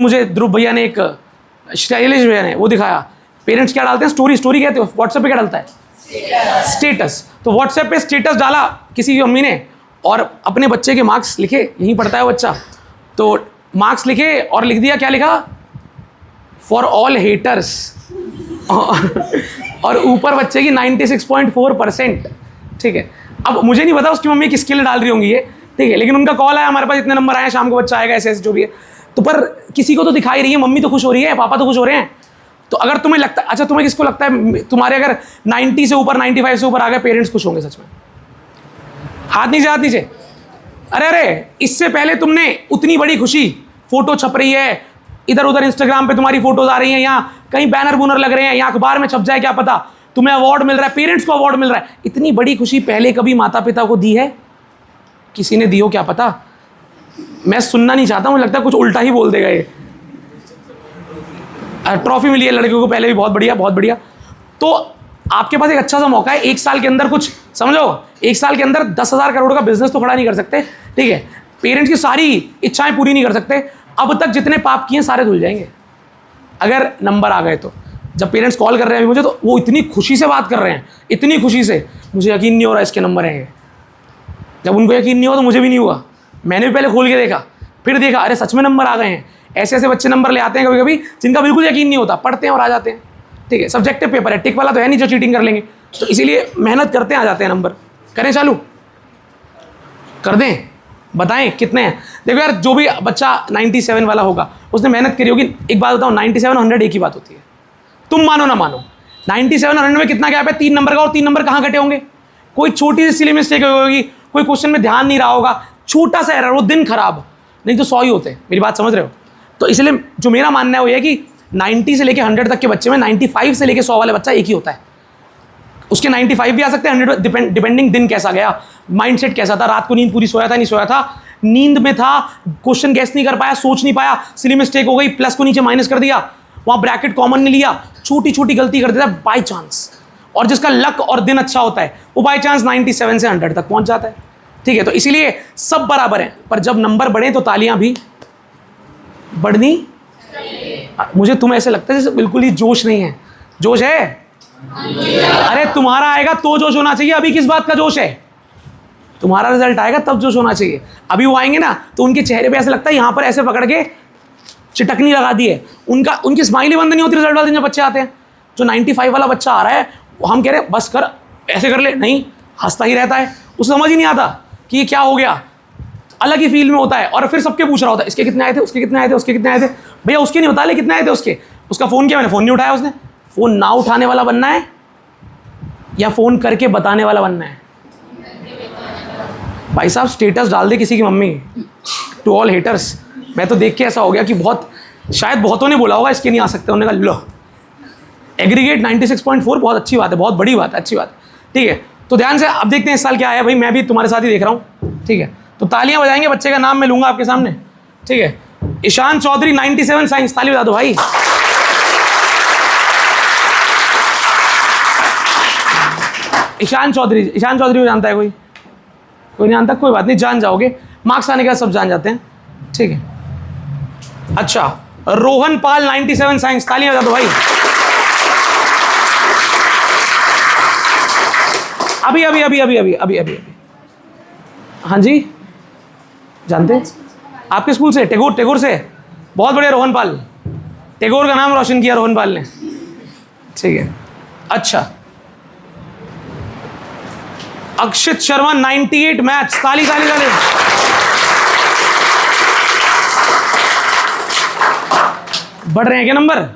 मुझे ध्रुव भैया ने, एक शैलेश भैया ने वो दिखाया, पेरेंट्स क्या डालते हैं, स्टोरी कहते हो, व्हाट्सएप पे क्या डालता है, स्टेटस। तो व्हाट्सएप पे स्टेटस डाला किसी की मम्मी ने और अपने बच्चे के मार्क्स लिखे, यहीं पढ़ता है बच्चा, तो मार्क्स लिखे और लिख दिया, क्या लिखा, फॉर ऑल हेटर्स, और ऊपर बच्चे की 96.4%। ठीक है, अब मुझे नहीं पता उसकी मम्मी किसके लिए डाल रही होंगी ये, ठीक है, लेकिन उनका कॉल आया, हमारे पास इतने नंबर आए, शाम को बच्चा आएगा, ऐसे ऐसे जो भी है। तो पर किसी को तो दिखाई रही है, मम्मी तो खुश हो रही है, पापा तो खुश हो रहे हैं। तो अगर तुम्हें लगता है, अच्छा तुम्हें किसको लगता है तुम्हारे अगर 90 से ऊपर, 95 से ऊपर आ गए, पेरेंट्स खुश होंगे सच में? हाथ नीचे, हाथ नीचे। अरे अरे, इससे पहले तुमने उतनी बड़ी खुशी, फोटो छप रही है इधर उधर, इंस्टाग्राम पे तुम्हारी फोटोज आ रही हैं, यहाँ कहीं बैनर बुनर लग रहे हैं, यहाँ अखबार में छप जाए क्या पता, तुम्हें अवार्ड मिल रहा है, पेरेंट्स को अवार्ड मिल रहा है, इतनी बड़ी खुशी पहले कभी माता पिता को दी है? किसी ने दी हो क्या पता? मैं सुनना नहीं चाहता, मुझे लगता है कुछ उल्टा ही बोल देगा ये। ट्रॉफी मिली है लड़कियों को पहले भी, बहुत बढ़िया बहुत बढ़िया। तो आपके पास एक अच्छा सा मौका है, एक साल के अंदर कुछ समझो, एक साल के अंदर 10,000 करोड़ का बिजनेस तो खड़ा नहीं कर सकते, ठीक है, पेरेंट्स की सारी इच्छाएं पूरी नहीं कर सकते, अब तक जितने पाप किए सारे धुल जाएंगे अगर नंबर आ गए तो। जब पेरेंट्स कॉल कर रहे हैं मुझे, तो वो इतनी खुशी से बात कर रहे हैं, इतनी खुशी से, मुझे यकीन नहीं हो रहा इसके नंबर हैं। जब उनको यकीन नहीं हुआ तो मुझे भी नहीं हुआ, मैंने भी पहले खोल के देखा, फिर देखा अरे सच में नंबर आ गए हैं। ऐसे ऐसे बच्चे नंबर ले आते हैं कभी कभी जिनका बिल्कुल यकीन नहीं होता, पढ़ते हैं और आ जाते हैं, ठीक है, सब्जेक्टिव पेपर है, टिक वाला तो है नहीं जो चीटिंग कर लेंगे, तो इसीलिए मेहनत करते हैं, आ जाते हैं नंबर। करें चालू, कर दें, बताएं कितने हैं? देखो यार, जो भी बच्चा 97 वाला होगा उसने मेहनत करी होगी। एक बात बताऊं, 97 100 एक ही बात होती है, तुम मानो ना मानो। 97 और 100 में कितना गैप है? 3 नंबर का, और 3 नंबर कहाँ कटे होंगे? कोई छोटी सी सिली मिस्टेक होगी, कोई क्वेश्चन में ध्यान नहीं रहा होगा, छोटा सा एरर, वो दिन खराब, नहीं तो 100 ही होते। मेरी बात समझ रहे हो? तो इसलिए जो मेरा मानना है वो ये कि 90 से लेके 100 तक के बच्चे में 95 से लेके 100 वाला बच्चा एक ही होता है। उसके 95 भी आ सकते हैं, 100 डिपेंडिंग दिन कैसा गया, माइंडसेट कैसा था, रात को नींद पूरी सोया था नहीं सोया था, नींद में था, क्वेश्चन गैस नहीं कर पाया, सोच नहीं पाया, सिली मिस्टेक हो गई, प्लस को नीचे माइनस कर दिया, वहां ब्रैकेट कॉमन नहीं लिया, छोटी छोटी गलती कर देता है बाई चांस। और जिसका लक और दिन अच्छा होता है वो बाई चांस 97 से 100 तक पहुंच जाता है, ठीक है। तो इसीलिए सब बराबर हैं, पर जब नंबर बढ़े तो तालियां भी बढ़नी। मुझे तुम ऐसे लगता है जैसे बिल्कुल ही जोश नहीं है। जोश है? अरे तुम्हारा आएगा तो जोश होना चाहिए। अभी किस बात का जोश है? तुम्हारा रिजल्ट आएगा तब जोश होना चाहिए। अभी वो आएंगे ना तो उनके चेहरे पे ऐसे लगता है यहाँ पर ऐसे पकड़ के चिटकनी लगा दी है, उनकी स्माइली बंद नहीं होती रिजल्ट वाले दिन जब बच्चे आते हैं। जो 95 वाला बच्चा आ रहा है हम कह रहे हैं बस कर, ऐसे कर ले, नहीं, हंसता ही रहता है, उसे समझ ही नहीं आता कि ये क्या हो गया, अलग ही फील में होता है। और फिर सबके पूछ रहा होता है इसके कितने आए थे, उसके कितने आए थे, उसके कितने आए थे। भैया उसके नहीं बता ले कितने आए थे उसके, उसका फ़ोन किया मैंने, फ़ोन नहीं उठाया उसने। फ़ोन ना उठाने वाला बनना है या फ़ोन करके बताने वाला बनना है? भाई साहब स्टेटस डाल दे किसी की मम्मी, टू ऑल हेटर्स। मैं तो देख के ऐसा हो गया कि शायद बहुतों ने बोला होगा इसके नहीं आ सकते, उन्होंने कहा लो एग्रीगेट 96.4, बहुत अच्छी बात है, बहुत बड़ी बात है, अच्छी बात है, ठीक है। तो ध्यान से अब देखते हैं इस साल क्या आया। भाई मैं भी तुम्हारे साथ ही देख रहा हूँ, ठीक है। तो तालियां बजाएंगे, बच्चे का नाम मैं लूंगा आपके सामने, ठीक है। ईशान चौधरी 97 साइंस, ताली बजा दो भाई। ईशान चौधरी को जानता है कोई? कोई नहीं जानता, कोई बात नहीं, जान जाओगे, मार्क्स आने के बाद सब जान जाते हैं, ठीक है। अच्छा, रोहन पाल 97 साइंस, तालियां बजा दो भाई। अभी हाँ जी, जानते हैं आपके स्कूल से? टेगोर से, बहुत बढ़िया रोहन पाल, टेगोर का नाम रोशन किया रोहन पाल ने, ठीक है। अच्छा, अक्षित शर्मा 98 मैथ्स, ताली ताली ताली। बढ़ रहे हैं क्या नंबर?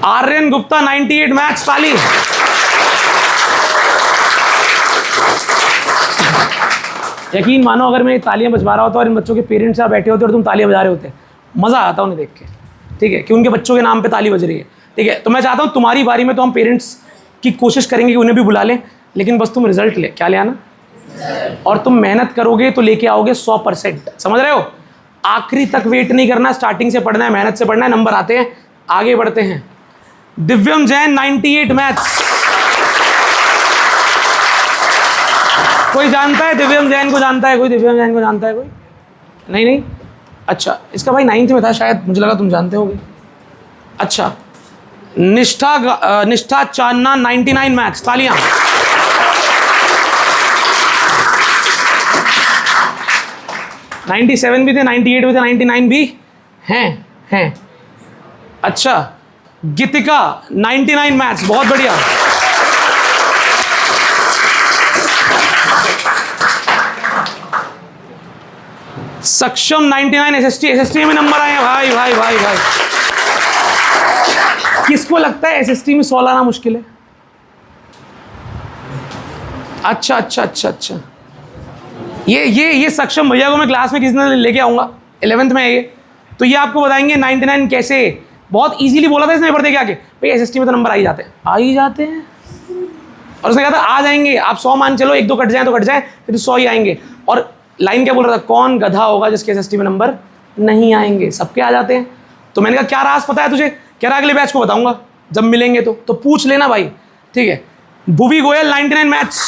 आर्यन गुप्ता 98 मैथ्स, ताली। यकीन मानो अगर मैं तालियां बजवा रहा होता और इन बच्चों के पेरेंट्स यहाँ बैठे होते और तुम तालियां बजा रहे होते, मज़ा आता उन्हें देख के, ठीक है, कि उनके बच्चों के नाम पे ताली बज रही है, ठीक है। तो मैं चाहता हूँ तुम्हारी बारी में तो हम पेरेंट्स की कोशिश करेंगे कि उन्हें भी बुला लें, लेकिन बस तुम रिजल्ट ले, क्या ले आना, और तुम मेहनत करोगे तो लेके आओगे 100%, समझ रहे हो? आखिरी तक वेट नहीं करना, स्टार्टिंग से पढ़ना है, मेहनत से पढ़ना है, नंबर आते हैं, आगे बढ़ते हैं। दिव्यम जैन 98 मैथ्स, कोई जानता है दिव्यम जैन को? जानता है कोई? दिव्यम जैन को जानता है कोई? नहीं, अच्छा, इसका भाई 9th में था शायद, मुझे लगा तुम जानते होगे। अच्छा, निष्ठा चांदना 99 मैथ्स, तालियां। $97 भी थे, 98 भी थे, 99 भी हैं। अच्छा, गीतिका 99 मैथ्स, बहुत बढ़िया। सक्षम 99 एसएसटी में नंबर आए हैं भाई भाई भाई भाई। किसको लगता है एसएसटी में 100 लाना मुश्किल है? अच्छा, ये सक्षम भैया को मैं क्लास में किसी दिन लेके आऊंगा, 11th में है ये, तो ये आपको बताएंगे 99 कैसे। बहुत इजीली बोला था इसने पेपर दे के आके, भाई एसएसटी में तो नंबर आ ही जाते हैं। और उसने कहा था आ जाएंगे, आप 100 मान चलो, 1-2 कट जाए तो कट जाए, फिर 100 ही आएंगे। और लाइन क्या बोल रहा था, कौन गधा होगा जिसके एसएसटी में नंबर नहीं आएंगे, सबके आ जाते हैं। तो मैंने कहा क्या राज पता है तुझे? कह रहा अगले बैच को बताऊंगा जब मिलेंगे तो पूछ लेना भाई, ठीक है। Bhuvi Goyal 99 maths.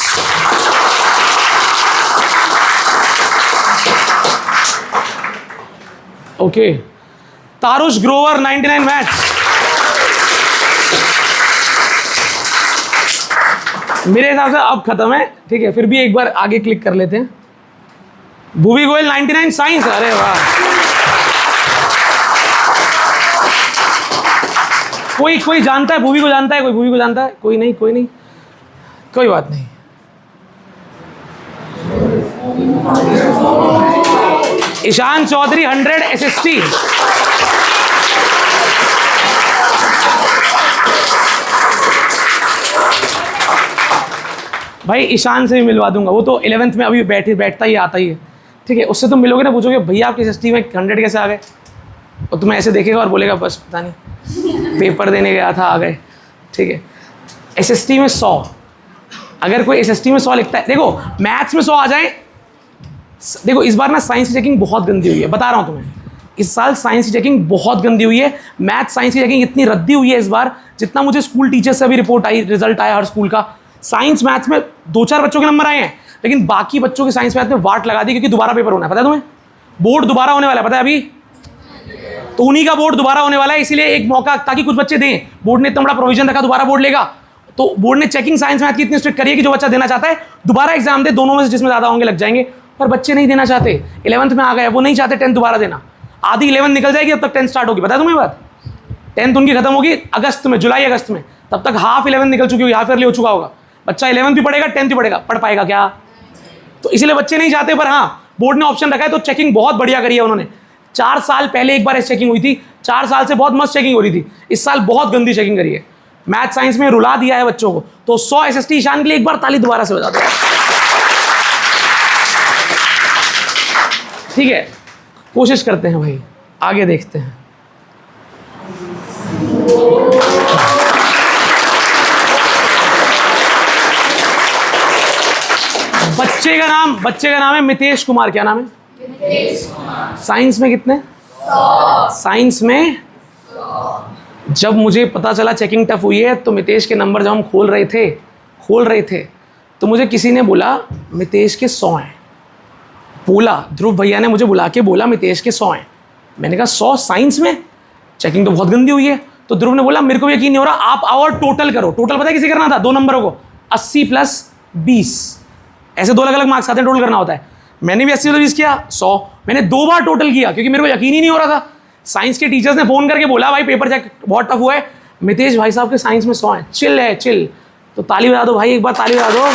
Okay, Tarush Grover 99 maths. मेरे हिसाब से अब खत्म है, ठीक है, फिर भी एक बार आगे क्लिक कर लेते हैं। भुवी गोयल 99 साइंस, अरे वाह। कोई जानता है भुवी को? जानता है कोई भुवी को? जानता है कोई? नहीं, कोई बात नहीं। ईशान चौधरी 100 एसएसटी। भाई ईशान से भी मिलवा दूंगा, वो तो 11th में अभी बैठता ही आता ही है, ठीक है। उससे तुम मिलोगे ना, पूछोगे भैया आपके एसएसटी में 100 कैसे आ गए, और तुम्हें ऐसे देखेगा और बोलेगा बस पता नहीं पेपर देने गया था, आ गए, ठीक है। एसएसटी में 100, अगर कोई एसएसटी में 100 लिखता है, देखो मैथ्स में 100 आ जाए। देखो इस बार ना साइंस की चेकिंग बहुत गंदी हुई है, बता रहा हूँ तुम्हें, इस साल साइंस की चेकिंग बहुत गंदी हुई है। मैथ साइंस की चेकिंग इतनी रद्दी हुई है इस बार, जितना मुझे स्कूल टीचर से अभी रिपोर्ट आई, रिजल्ट आया हर स्कूल का, साइंस मैथ्स में 2-4 बच्चों के नंबर आए हैं, लेकिन बाकी बच्चों के साइंस मैथ में वाट लगा दी, क्योंकि दोबारा पेपर होना है, पता है तुम्हें? बोर्ड दोबारा होने वाला है, पता है अभी? तो उन्हीं का बोर्ड दोबारा होने वाला है, इसीलिए एक मौका ताकि कुछ बच्चे दें। बोर्ड ने इतना बड़ा प्रोविजन रखा, दोबारा बोर्ड लेगा, तो बोर्ड ने चेकिंग साइंस मैथ की इतनी स्ट्रिक्ट करी है कि जो बच्चा देना चाहता है दोबारा एग्जाम दे, दोनों में से जिसमें ज़्यादा होंगे लग जाएंगे। पर बच्चे नहीं देना चाहते, 11th में आ गए, वो नहीं चाहते 10th दोबारा देना। आधी 11th निकल जाएगी, तब तक 10th स्टार्ट होगी, पता है तुम्हें बात? 10th उनकी खत्म होगी अगस्त में, जुलाई अगस्त में, तब तक हाफ 11th निकल चुकी होगी, हाफ ईयरली हो चुका होगा। बच्चा 11th भी पढ़ेगा, 10th भी पढ़ेगा, पढ़ पाएगा क्या? तो इसलिए बच्चे नहीं चाहते। पर हाँ, बोर्ड ने ऑप्शन रखा है, तो चेकिंग बहुत बढ़िया करी है उन्होंने। 4 साल पहले एक बार ऐसी चेकिंग हुई थी, 4 साल से बहुत मस्त चेकिंग हो रही थी, इस साल बहुत गंदी चेकिंग करी है। मैथ साइंस में रुला दिया है बच्चों को। तो 100 एसएसटी ईशान के लिए एक बार ताली दोबारा से बजा दो, ठीक है। कोशिश करते हैं भाई, आगे देखते हैं। बच्चे का नाम है मितेश कुमार। क्या नाम है? मितेश कुमार। साइंस में कितने? 100। साइंस में 100। जब मुझे पता चला चेकिंग टफ हुई है, तो मितेश के नंबर जब हम खोल रहे थे तो मुझे किसी ने बोला मितेश के 100 हैं। बोला ध्रुव भैया ने मुझे बुला के बोला मितेश के 100 हैं। मैंने कहा 100 साइंस में? चेकिंग तो बहुत गंदी हुई है। तो ध्रुव ने बोला मेरे को यकीन नहीं हो रहा, आप आओ और टोटल करो। टोटल पता है किसे करना था? 2 नंबरों को 80 + 20, ऐसे 2 अलग-अलग मार्क्स आते हैं, टोटल करना होता है। मैंने भी 80 + 20 किया, 100। मैंने 2 बार टोटल किया, क्योंकि मेरे को यकीन ही नहीं हो रहा था। साइंस के टीचर्स ने फोन करके बोला भाई पेपर चेक बहुत टफ हुआ है, मितेश भाई साहब के साइंस में 100 है, चिल। तो ताली बजा दो भाई, एक बार ताली बजा दो।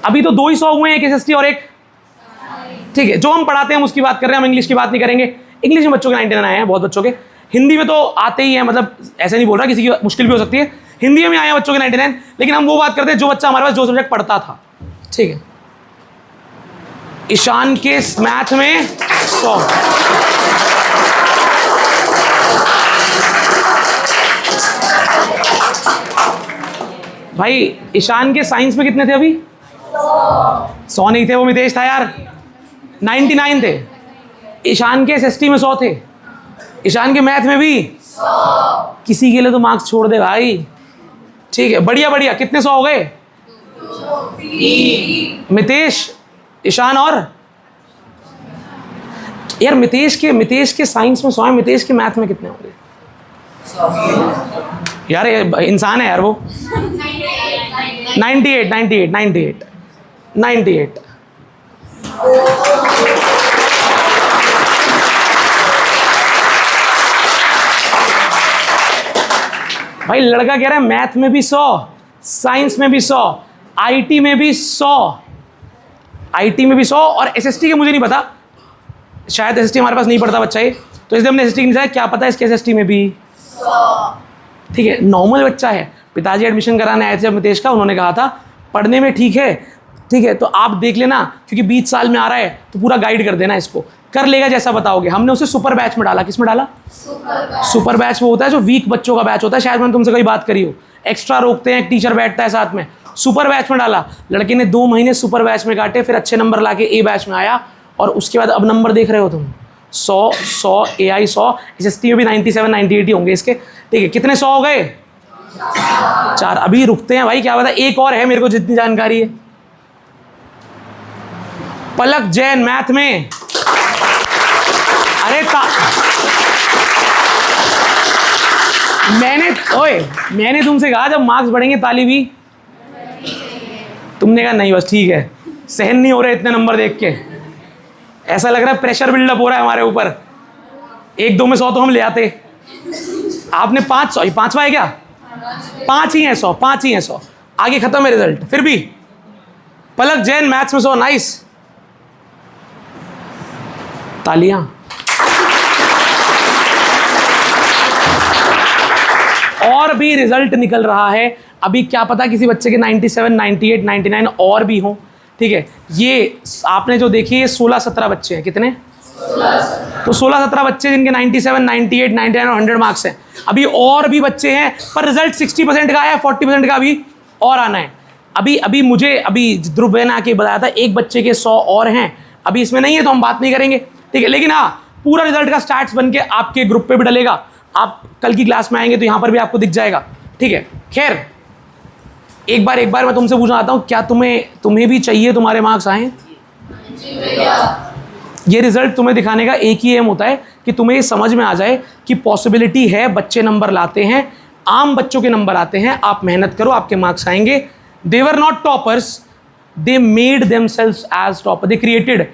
अभी तो 2 ही 100 हुए हैं, एक एसएसटी और एक, ठीक है। जो हम पढ़ाते हैं हम उसकी बात कर रहे हैं, हम इंग्लिश की बात नहीं करेंगे। इंग्लिश में बच्चों के 99 आए हैं, बहुत बच्चों के। हिंदी में तो आते ही हैं, मतलब ऐसे नहीं बोल रहा, किसी की मुश्किल भी हो सकती है। हिंदी में आए हैं बच्चों के 99, लेकिन हम वो बात करते हैं जो बच्चा हमारे पास जो सब्जेक्ट पढ़ता था, ठीक है। ईशान के मैथ में 100। भाई ईशान के साइंस में कितने थे अभी? 100 नहीं थे, वो मितेश था यार, 99 थे। ईशान के एसएसटी में 100 थे, ईशान के मैथ में भी 100। किसी के लिए तो मार्क्स छोड़ दे भाई, ठीक है। बढ़िया। कितने 100 हो गए? मितेश ईशान और यार मितेश के साइंस में 100 है, मितेश के मैथ में कितने होंगे यार? ये इंसान है यार वो। 98। भाई लड़का कह रहा है मैथ में भी 100, साइंस में भी 100, आईटी में भी 100, और एसएसटी के मुझे नहीं पता, शायद एसएसटी हमारे पास नहीं पढ़ता बच्चा ये, तो इसलिए हमने एसएसटी नहीं बताया। क्या पता है इसके एसएसटी में भी 100। ठीक है, नॉर्मल बच्चा है। पिताजी एडमिशन कराने आए थे जब मितेश का, उन्होंने कहा था पढ़ने में ठीक है, तो आप देख लेना, क्योंकि 20 साल में आ रहा है तो पूरा गाइड कर देना, इसको कर लेगा जैसा बताओगे। हमने उसे सुपर बैच में डाला। किस में डाला? सुपर बैच वो होता है जो वीक बच्चों का बैच होता है, शायद मैंने तुमसे कहीं बात करी हो, एक्स्ट्रा रोकते हैं, एक टीचर बैठता है साथ में। सुपर बैच में डाला, लड़के ने 2 महीने सुपर बैच में काटे, फिर अच्छे नंबर लाके ए बैच में आया, और उसके बाद अब नंबर देख रहे हो तुम 100 AI 100, एसएसटी में भी 97 98 ही होंगे इसके। ठीक है, कितने 100 हो गए? 4। अभी रुकते हैं भाई, क्या पता एक और है मेरे को जितनी जानकारी है। पलक जैन मैथ में, अरे मैंने तुमसे कहा जब मार्क्स बढ़ेंगे ताली भी, तुमने कहा नहीं बस ठीक है, सहन नहीं हो रहे इतने नंबर देख के, ऐसा लग रहा है प्रेशर बिल्डअप हो रहा है हमारे ऊपर, 1-2 में 100 तो हम ले आते। आपने 500, ये 5वां है क्या? 5 ही है 100, आगे खत्म है रिजल्ट। फिर भी पलक जैन मैथ्स में 100, नाइस, तालियां। और भी रिजल्ट निकल रहा है, अभी क्या पता किसी बच्चे के 97 98 99 और भी हों। ठीक है, ये आपने जो देखी है 16-17 बच्चे हैं, कितने? 16। तो 16-17 बच्चे जिनके 97 98 99 और 100 मार्क्स हैं। अभी और भी बच्चे हैं, पर रिजल्ट 60% का है, 40% का अभी और आना है। अभी मुझे ध्रुव बहन आके बताया था एक बच्चे के 100 और हैं, अभी इसमें नहीं है तो हम बात नहीं करेंगे। ठीक है, लेकिन हाँ पूरा रिजल्ट का स्टैट्स बन के आपके ग्रुप पे भी डलेगा, आप कल की क्लास में आएंगे तो यहाँ पर भी आपको दिख जाएगा। ठीक है, खैर एक बार मैं तुमसे पूछना चाहता हूँ, क्या तुम्हें भी चाहिए तुम्हारे मार्क्स आए? ये रिजल्ट तुम्हें दिखाने का एक ही एम होता है कि तुम्हें ये समझ में आ जाए कि पॉसिबिलिटी है, बच्चे नंबर लाते हैं, आम बच्चों के नंबर आते हैं, आप मेहनत करो आपके मार्क्स आएंगे। They were not toppers, they made themselves as topper, they created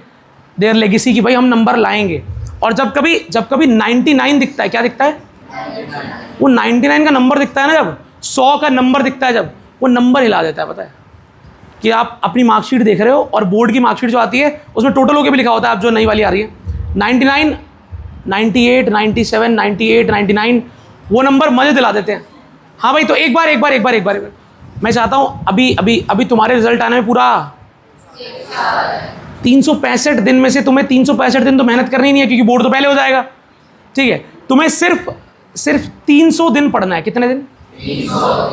their legacy कि भाई हम नंबर लाएंगे। और जब कभी 99 दिखता है, क्या दिखता है? वो 99 का नंबर दिखता है ना, जब 100 का नंबर दिखता है, जब वो नंबर हिला देता है। पता है कि आप अपनी मार्कशीट देख रहे हो और बोर्ड की मार्कशीट जो आती है उसमें टोटल होके भी लिखा होता है, आप जो नई वाली आ रही है 99 98 97 98 99, वो नंबर मजे दिला देते हैं। हाँ भाई, तो एक बार मैं चाहता हूँ अभी तुम्हारे रिजल्ट आने में पूरा 365 दिन में से तुम्हें 365 दिन तो मेहनत करनी नहीं है, क्योंकि बोर्ड तो पहले हो जाएगा। ठीक है, तुम्हें सिर्फ 300 दिन पढ़ना है। कितने दिन?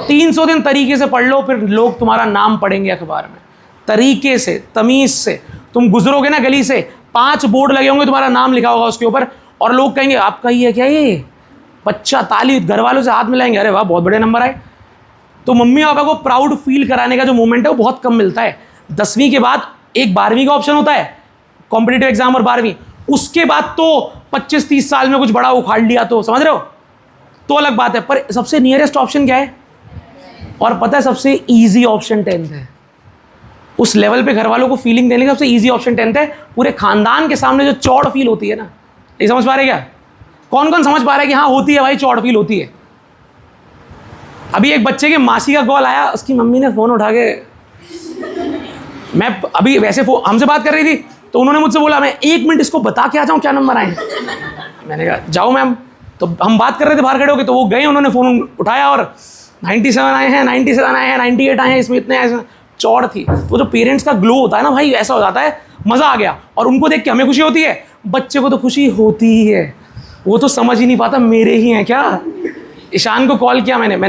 300 दिन तरीके से पढ़ लो, फिर लोग तुम्हारा नाम पढ़ेंगे अखबार में, तरीके से, तमीज से। तुम गुजरोगे ना गली से, 5 बोर्ड लगे होंगे, तुम्हारा नाम लिखा होगा उसके ऊपर, और लोग कहेंगे आपका ही है क्या ये बच्चा? ताली, घर वालों से हाथ मिलाएंगे, अरे वाह बहुत बड़े नंबर आए। तो मम्मी पापा को प्राउड फील कराने का जो मोमेंट है वो बहुत कम मिलता है। 10वीं के बाद एक 12वीं का ऑप्शन होता है, कॉम्पिटिटिव एग्जाम और 12वीं, उसके बाद तो 25-30 साल में कुछ बड़ा उखाड़ लिया तो समझ रहे हो, तो अलग बात है। पर सबसे नियरेस्ट ऑप्शन क्या है? और पता है सबसे इजी ऑप्शन 10th है। उस लेवल पे घर वालों को फीलिंग देने का सबसे इजी ऑप्शन 10th है। पूरे खानदान के सामने जो चौड़ फील होती है ना, ये समझ पा रहे क्या? कौन कौन समझ पा रहा है कि हाँ होती है भाई, चौड़ फील होती है? अभी एक बच्चे के मासी का कॉल आया, उसकी मम्मी ने फ़ोन उठा के, मैं अभी वैसे हमसे बात कर रही थी तो उन्होंने मुझसे बोला मैं 1 मिनट इसको बता के आ जाऊँ क्या नंबर आए। मैंने कहा जाओ मैम। तो हम बात कर रहे थे बाहर खड़े होकर, तो वो गए, उन्होंने फ़ोन उठाया और 97 आए हैं, 97 आए हैं, 98 आए हैं, इसमें इतने ऐसे चौड़ थी। वो जो पेरेंट्स का ग्लो होता है ना भाई, ऐसा हो जाता है, मज़ा आ गया। और उनको देख के हमें खुशी होती है, बच्चे को तो खुशी होती ही है, वो तो समझ ही नहीं पाता मेरे ही हैं क्या। ईशान को कॉल किया मैंने कहा